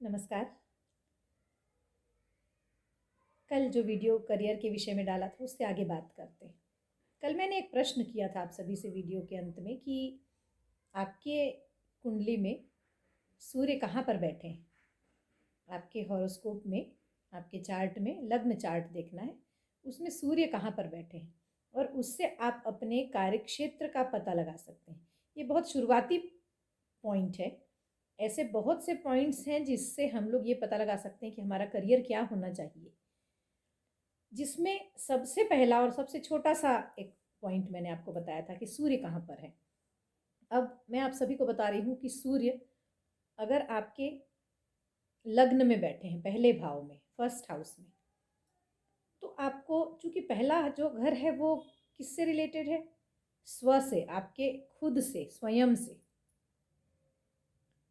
नमस्कार। कल जो वीडियो करियर के विषय में डाला था उससे आगे बात करते हैं। कल मैंने एक प्रश्न किया था आप सभी से वीडियो के अंत में कि आपके कुंडली में सूर्य कहाँ पर बैठे हैं। आपके हॉरोस्कोप में, आपके चार्ट में लग्न चार्ट देखना है, उसमें सूर्य कहाँ पर बैठे हैं और उससे आप अपने कार्यक्षेत्र का पता लगा सकते हैं। ये बहुत शुरुआती पॉइंट है। ऐसे बहुत से पॉइंट्स हैं जिससे हम लोग ये पता लगा सकते हैं कि हमारा करियर क्या होना चाहिए। जिसमें सबसे पहला और सबसे छोटा सा एक पॉइंट मैंने आपको बताया था कि सूर्य कहाँ पर है। अब मैं आप सभी को बता रही हूँ कि सूर्य अगर आपके लग्न में बैठे हैं, पहले भाव में, फर्स्ट हाउस में, तो आपको, चूंकि पहला जो घर है वो किससे रिलेटेड है? स्व से, आपके खुद से, स्वयं से,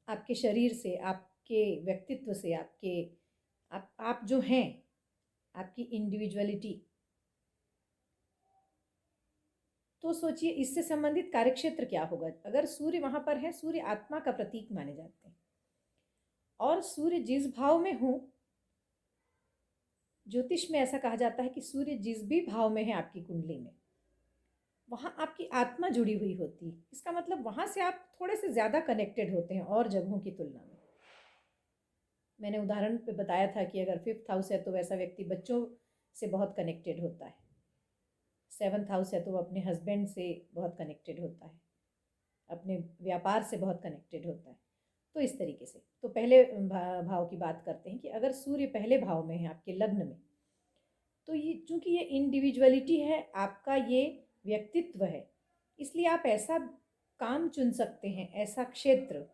आपके शरीर से, आपके व्यक्तित्व से, आप जो हैं, आपकी इंडिविजुअलिटी। तो सोचिए इससे संबंधित कार्यक्षेत्र क्या होगा अगर सूर्य वहां पर है। सूर्य आत्मा का प्रतीक माने जाते हैं और सूर्य जिस भाव में हो, ज्योतिष में ऐसा कहा जाता है कि सूर्य जिस भी भाव में है आपकी कुंडली में, वहां आपकी आत्मा जुड़ी हुई होती है। इसका मतलब वहां से आप थोड़े से ज्यादा कनेक्टेड होते हैं और जगहों की तुलना में। मैंने उदाहरण पे बताया था कि अगर फिफ्थ हाउस है तो वैसा व्यक्ति बच्चों से बहुत कनेक्टेड होता है, सेवन्थ हाउस है तो वो अपने हस्बैंड से बहुत कनेक्टेड होता है, अपने व्यापार से बहुत कनेक्टेड होता है। तो इस तरीके से तो पहले भाव की बात करते हैं कि अगर सूर्य पहले भाव में है आपके लग्न में, तो ये चूंकि ये इंडिविजुअलिटी है, आपका ये व्यक्तित्व है, इसलिए आप ऐसा काम चुन सकते हैं, ऐसा क्षेत्र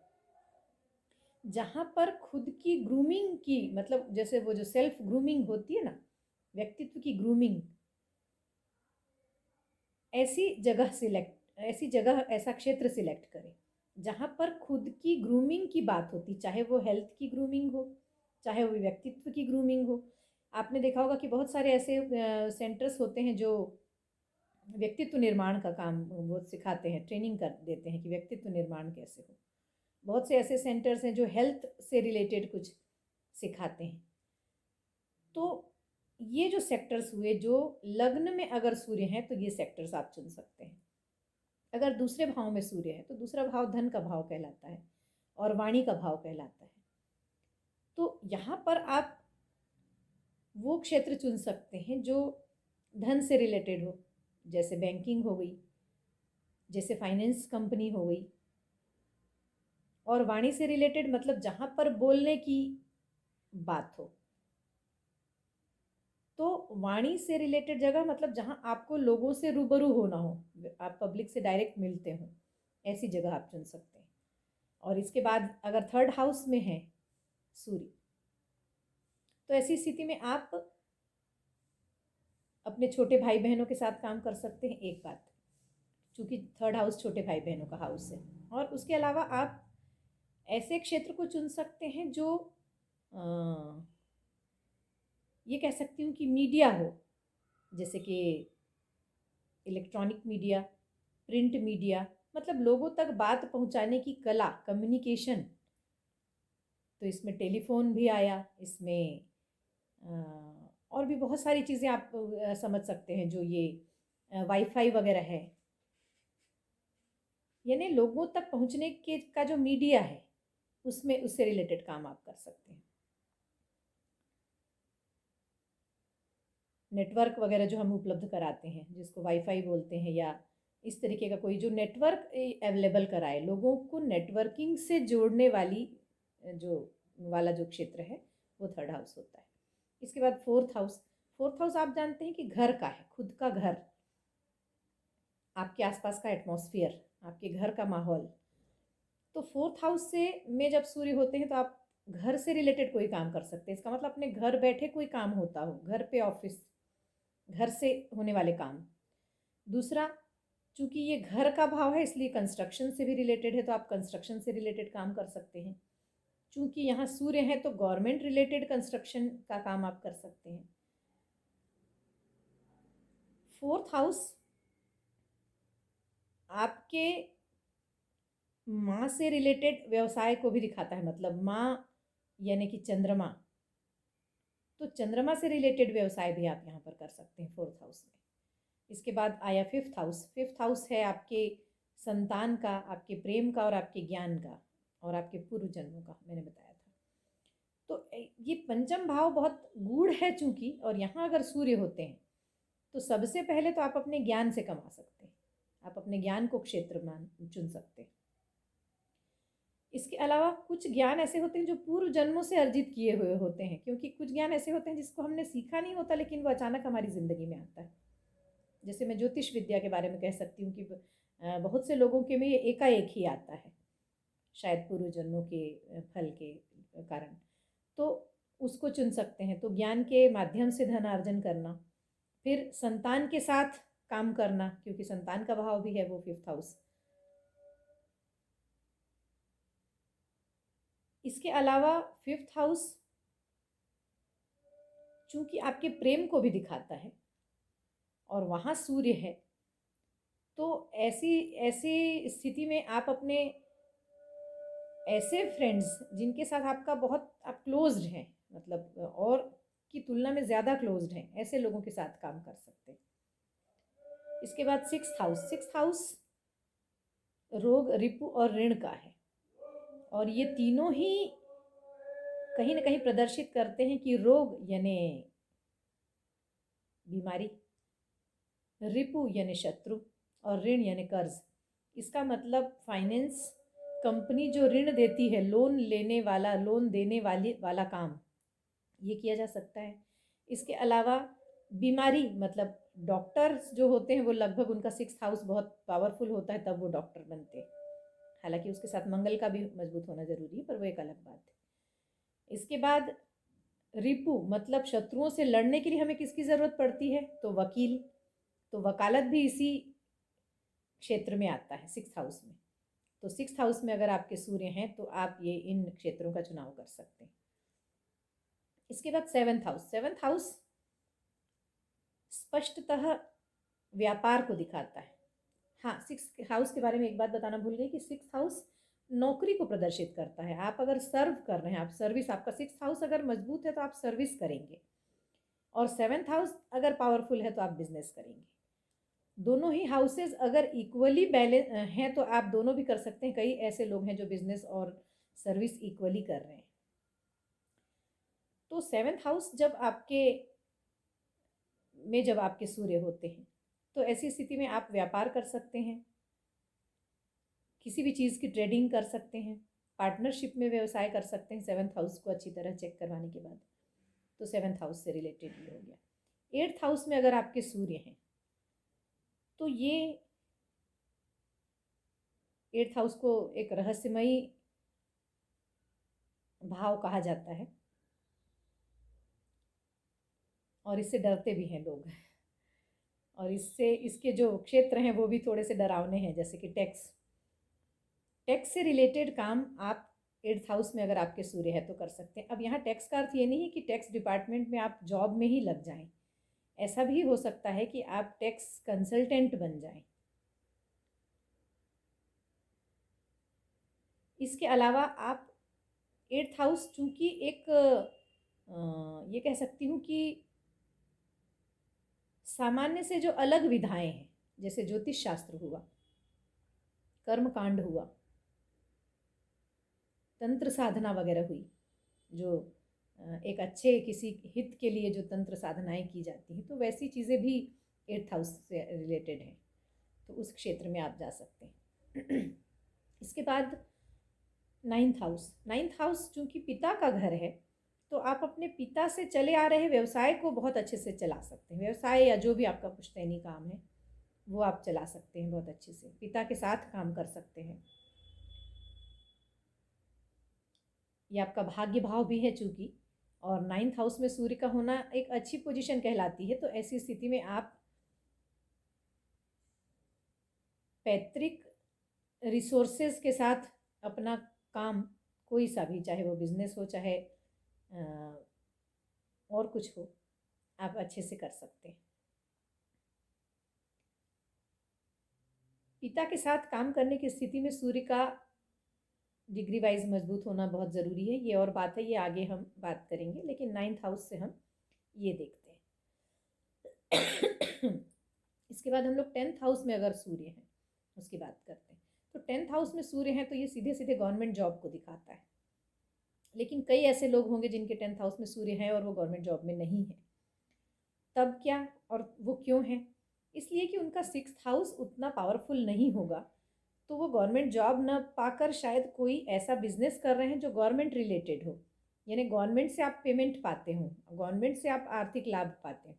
जहाँ पर खुद की ग्रूमिंग की, मतलब जैसे वो जो सेल्फ ग्रूमिंग होती है ना, व्यक्तित्व की ग्रूमिंग, ऐसी जगह ऐसा क्षेत्र सिलेक्ट करें जहाँ पर खुद की ग्रूमिंग की बात होती, चाहे वो हेल्थ की ग्रूमिंग हो, चाहे वो व्यक्तित्व की ग्रूमिंग हो। आपने देखा होगा कि बहुत सारे ऐसे सेंटर्स होते हैं जो व्यक्तित्व निर्माण का काम वो सिखाते हैं, ट्रेनिंग कर देते हैं कि व्यक्तित्व निर्माण कैसे हो। बहुत से ऐसे सेंटर्स हैं जो हेल्थ से रिलेटेड कुछ सिखाते हैं। तो ये जो सेक्टर्स हुए, जो लग्न में अगर सूर्य हैं तो ये सेक्टर्स आप चुन सकते हैं। अगर दूसरे भाव में सूर्य है तो दूसरा भाव धन का भाव कहलाता है और वाणी का भाव कहलाता है। तो यहाँ पर आप वो क्षेत्र चुन सकते हैं जो धन से रिलेटेड हो, जैसे बैंकिंग हो गई, जैसे फाइनेंस कंपनी हो गई। और वाणी से रिलेटेड मतलब जहाँ पर बोलने की बात हो, तो वाणी से रिलेटेड जगह मतलब जहाँ आपको लोगों से रूबरू होना हो, आप पब्लिक से डायरेक्ट मिलते हो, ऐसी जगह आप चुन सकते हैं। और इसके बाद अगर थर्ड हाउस में है सूर्य, तो ऐसी स्थिति में आप अपने छोटे भाई बहनों के साथ काम कर सकते हैं। एक बात, क्योंकि थर्ड हाउस छोटे भाई बहनों का हाउस है। और उसके अलावा आप ऐसे क्षेत्र को चुन सकते हैं जो ये कह सकती हूँ कि मीडिया हो, जैसे कि इलेक्ट्रॉनिक मीडिया, प्रिंट मीडिया, मतलब लोगों तक बात पहुंचाने की कला, कम्युनिकेशन। तो इसमें टेलीफोन भी आया, इसमें और भी बहुत सारी चीज़ें आप समझ सकते हैं, जो ये वाईफाई वगैरह है, यानी लोगों तक पहुंचने के का जो मीडिया है, उसमें उससे रिलेटेड काम आप कर सकते हैं। नेटवर्क वगैरह जो हम उपलब्ध कराते हैं, जिसको वाईफाई बोलते हैं, या इस तरीके का कोई जो नेटवर्क अवेलेबल कराए, लोगों को नेटवर्किंग से जोड़ने जो जो क्षेत्र है, वो थर्ड हाउस होता है। इसके बाद फोर्थ हाउस आप जानते हैं कि घर का है, खुद का घर, आपके आसपास का एटमॉस्फेयर, आपके घर का माहौल। तो फोर्थ हाउस से में जब सूर्य होते हैं तो आप घर से रिलेटेड कोई काम कर सकते हैं। इसका मतलब अपने घर बैठे कोई काम होता हो, घर पे ऑफिस, घर से होने वाले काम। दूसरा, चूंकि ये घर का भाव है इसलिए कंस्ट्रक्शन से भी रिलेटेड है, तो आप कंस्ट्रक्शन से रिलेटेड काम कर सकते हैं। चूंकि यहाँ सूर्य है तो गवर्नमेंट रिलेटेड कंस्ट्रक्शन का काम आप कर सकते हैं। फोर्थ हाउस आपके माँ से रिलेटेड व्यवसाय को भी दिखाता है, मतलब माँ यानी कि चंद्रमा, तो चंद्रमा से रिलेटेड व्यवसाय भी आप यहाँ पर कर सकते हैं 4th हाउस में। इसके बाद आया 5th हाउस। 5th हाउस है आपके संतान का, आपके प्रेम का और आपके ज्ञान का और आपके पूर्व जन्मों का, मैंने बताया था। तो ये पंचम भाव बहुत गूढ़ है चूंकि, और यहाँ अगर सूर्य होते हैं तो सबसे पहले तो आप अपने ज्ञान से कमा सकते हैं, आप अपने ज्ञान को क्षेत्र मान चुन सकते हैं। इसके अलावा कुछ ज्ञान ऐसे होते हैं जो पूर्व जन्मों से अर्जित किए हुए होते हैं, क्योंकि कुछ ज्ञान ऐसे होते हैं जिसको हमने सीखा नहीं होता लेकिन वो अचानक हमारी ज़िंदगी में आता है। जैसे मैं ज्योतिष विद्या के बारे में कह सकती हूँ कि बहुत से लोगों के में ये एकाएक ही आता है, शायद पूर्व जन्मों के फल के कारण, तो उसको चुन सकते हैं। तो ज्ञान के माध्यम से धनार्जन करना, फिर संतान के साथ काम करना, क्योंकि संतान का भाव भी है वो 5th हाउस। इसके अलावा 5th हाउस चूंकि आपके प्रेम को भी दिखाता है और वहाँ सूर्य है, तो ऐसी ऐसी स्थिति में आप अपने ऐसे फ्रेंड्स जिनके साथ आपका बहुत आप क्लोज्ड हैं, मतलब और की तुलना में ज़्यादा क्लोज्ड हैं, ऐसे लोगों के साथ काम कर सकते हैं। इसके बाद 6th हाउस। 6th हाउस रोग, रिपु और ऋण का है, और ये तीनों ही कहीं ना कहीं प्रदर्शित करते हैं कि रोग यानी बीमारी, रिपु यानी शत्रु और ऋण यानी कर्ज। इसका मतलब फाइनेंस कंपनी जो ऋण देती है, लोन लेने वाला, लोन देने वाला काम ये किया जा सकता है। इसके अलावा बीमारी, मतलब डॉक्टर्स जो होते हैं वो लगभग उनका 6th हाउस बहुत पावरफुल होता है, तब वो डॉक्टर बनते हैं। हालांकि उसके साथ मंगल का भी मजबूत होना जरूरी है, पर वो एक अलग बात है। इसके बाद रिपु, मतलब शत्रुओं से लड़ने के लिए हमें किसकी ज़रूरत पड़ती है, तो वकील। तो वकालत भी इसी क्षेत्र में आता है 6th हाउस में। तो 6th हाउस में अगर आपके सूर्य हैं तो आप ये इन क्षेत्रों का चुनाव कर सकते हैं। इसके बाद 7th हाउस। 7th हाउस स्पष्टतः व्यापार को दिखाता है। हाँ, 6th हाउस के बारे में एक बात बताना भूल गई कि 6th हाउस नौकरी को प्रदर्शित करता है। आप अगर सर्व कर रहे हैं, आप सर्विस, आपका 6th हाउस अगर मजबूत है तो आप सर्विस करेंगे, और 7th हाउस अगर पावरफुल है तो आप बिजनेस करेंगे। दोनों ही हाउसेज अगर इक्वली बैलेंस हैं तो आप दोनों भी कर सकते हैं। कई ऐसे लोग हैं जो बिजनेस और सर्विस इक्वली कर रहे हैं। तो 7th हाउस जब आपके सूर्य होते हैं तो ऐसी स्थिति में आप व्यापार कर सकते हैं, किसी भी चीज़ की ट्रेडिंग कर सकते हैं, पार्टनरशिप में व्यवसाय कर सकते हैं 7th हाउस को अच्छी तरह चेक करवाने के बाद। तो 7th हाउस से रिलेटेड ये हो गया। 8th हाउस में अगर आपके सूर्य हैं तो ये 8th हाउस को एक रहस्यमयी भाव कहा जाता है, और इससे डरते भी हैं लोग, और इससे इसके जो क्षेत्र हैं वो भी थोड़े से डरावने हैं, जैसे कि टैक्स। टैक्स से रिलेटेड काम आप 8th हाउस में अगर आपके सूर्य है तो कर सकते हैं। अब यहाँ टैक्स का अर्थ ये नहीं है कि टैक्स डिपार्टमेंट में आप जॉब में ही लग जाएं, ऐसा भी हो सकता है कि आप टैक्स कंसल्टेंट बन जाएं। इसके अलावा आप 8th हाउस चूंकि एक ये कह सकती हूँ कि सामान्य से जो अलग विधाएं हैं, जैसे ज्योतिष शास्त्र हुआ, कर्म कांड हुआ, तंत्र साधना वगैरह हुई, जो एक अच्छे किसी हित के लिए जो तंत्र साधनाएं की जाती हैं, तो वैसी चीज़ें भी 8th हाउस से रिलेटेड हैं, तो उस क्षेत्र में आप जा सकते हैं। इसके बाद 9th हाउस। 9th हाउस चूंकि पिता का घर है, तो आप अपने पिता से चले आ रहे व्यवसाय को बहुत अच्छे से चला सकते हैं। व्यवसाय या जो भी आपका पुश्तैनी काम है वो आप चला सकते हैं बहुत अच्छे से, पिता के साथ काम कर सकते हैं। ये आपका भाग्य भाव भी है चूंकि, और 9th हाउस में सूर्य का होना एक अच्छी पोजीशन कहलाती है। तो ऐसी स्थिति में आप पैतृक रिसोर्सेज के साथ अपना काम, कोई सा भी, चाहे वो बिजनेस हो चाहे और कुछ हो, आप अच्छे से कर सकते हैं। पिता के साथ काम करने की स्थिति में सूर्य का डिग्री वाइज मजबूत होना बहुत ज़रूरी है, ये और बात है, ये आगे हम बात करेंगे, लेकिन 9th हाउस से हम ये देखते हैं। इसके बाद हम लोग 10th हाउस में अगर सूर्य हैं उसकी बात करते हैं। तो 10th हाउस में सूर्य हैं तो ये सीधे सीधे गवर्नमेंट जॉब को दिखाता है, लेकिन कई ऐसे लोग होंगे जिनके 10th हाउस में सूर्य है और वो गवर्नमेंट जॉब में नहीं है। तब क्या और वो क्यों है? इसलिए कि उनका 6th हाउस उतना पावरफुल नहीं होगा, तो वो गवर्नमेंट जॉब न पाकर शायद कोई ऐसा बिजनेस कर रहे हैं जो गवर्नमेंट रिलेटेड हो, यानी गवर्नमेंट से आप पेमेंट पाते हो, गवर्नमेंट से आप आर्थिक लाभ पाते हो,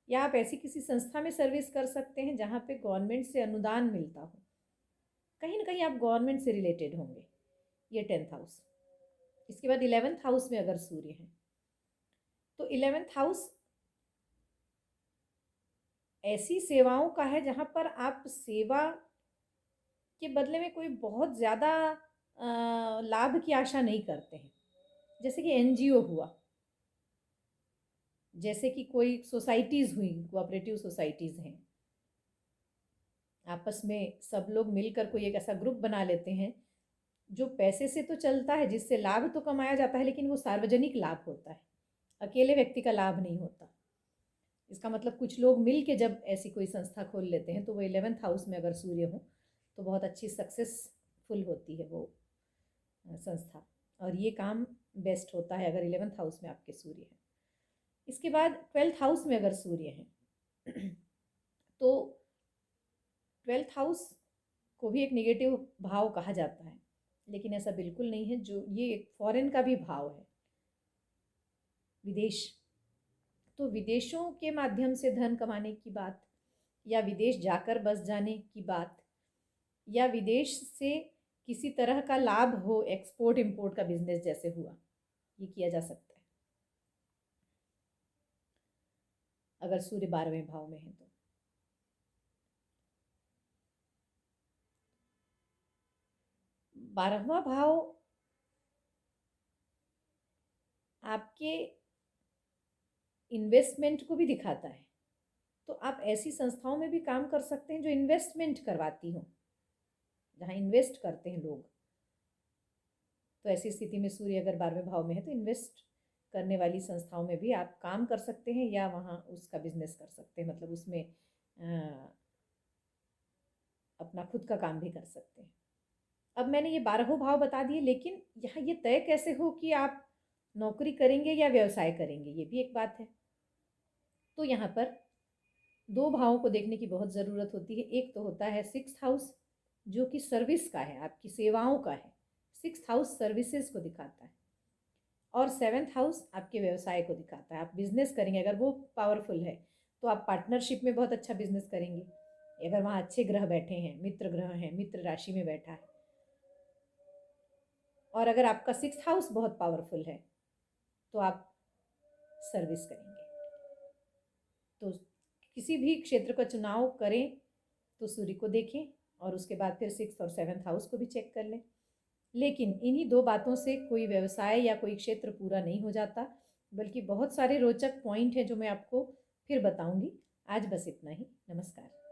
या आप ऐसी किसी संस्था में सर्विस कर सकते हैं जहाँ पे गवर्नमेंट से अनुदान मिलता हो। कहीं ना कहीं आप गवर्नमेंट से रिलेटेड होंगे, ये 10th हाउस। इसके बाद 11th हाउस में अगर सूर्य है तो 11th हाउस ऐसी सेवाओं का है जहाँ पर आप सेवा के बदले में कोई बहुत ज़्यादा लाभ की आशा नहीं करते हैं। जैसे कि एनजीओ हुआ, जैसे कि कोई सोसाइटीज़ हुई, कोऑपरेटिव सोसाइटीज़ हैं, आपस में सब लोग मिलकर कोई एक ऐसा ग्रुप बना लेते हैं जो पैसे से तो चलता है, जिससे लाभ तो कमाया जाता है, लेकिन वो सार्वजनिक लाभ होता है, अकेले व्यक्ति का लाभ नहीं होता। इसका मतलब कुछ लोग मिल के जब ऐसी कोई संस्था खोल लेते हैं तो वो 11th हाउस में अगर सूर्य हो तो बहुत अच्छी सक्सेसफुल होती है वो संस्था, और ये काम बेस्ट होता है अगर 11th हाउस में आपके सूर्य है। इसके बाद 12th हाउस में अगर सूर्य है तो 12th हाउस को भी एक नेगेटिव भाव कहा जाता है, लेकिन ऐसा बिल्कुल नहीं है। जो ये एक फॉरेन का भी भाव है, विदेश, तो विदेशों के माध्यम से धन कमाने की बात, या विदेश जाकर बस जाने की बात, या विदेश से किसी तरह का लाभ हो, एक्सपोर्ट इंपोर्ट का बिजनेस जैसे हुआ, ये किया जा सकता है अगर सूर्य 12वें भाव में है तो। 12वां भाव आपके इन्वेस्टमेंट को भी दिखाता है, तो आप ऐसी संस्थाओं में भी काम कर सकते हैं जो इन्वेस्टमेंट करवाती हों, जहाँ इन्वेस्ट करते हैं लोग। तो ऐसी स्थिति में सूर्य अगर 12वें भाव में है तो इन्वेस्ट करने वाली संस्थाओं में भी आप काम कर सकते हैं, या वहाँ उसका बिजनेस कर सकते हैं, मतलब उसमें अपना खुद का काम भी कर सकते हैं। अब मैंने ये 12 भाव बता दिए, लेकिन यहाँ ये तय कैसे हो कि आप नौकरी करेंगे या व्यवसाय करेंगे, ये भी एक बात है। तो यहाँ पर 2 भावों को देखने की बहुत ज़रूरत होती है। एक तो होता है 6th हाउस जो कि सर्विस का है, आपकी सेवाओं का है, 6th हाउस सर्विसेज को दिखाता है, और 7th हाउस आपके व्यवसाय को दिखाता है, आप बिजनेस करेंगे। अगर वो पावरफुल है तो आप पार्टनरशिप में बहुत अच्छा बिजनेस करेंगे, अगर वहाँ अच्छे ग्रह बैठे हैं, मित्र ग्रह हैं, मित्र राशि में बैठा है। और अगर आपका 6th हाउस बहुत पावरफुल है तो आप सर्विस करेंगे। तो किसी भी क्षेत्र का चुनाव करें तो सूर्य को देखें, और उसके बाद फिर 6th और 7th हाउस को भी चेक कर लें। लेकिन इन्हीं 2 बातों से कोई व्यवसाय या कोई क्षेत्र पूरा नहीं हो जाता, बल्कि बहुत सारे रोचक पॉइंट हैं जो मैं आपको फिर बताऊंगी। आज बस इतना ही। नमस्कार।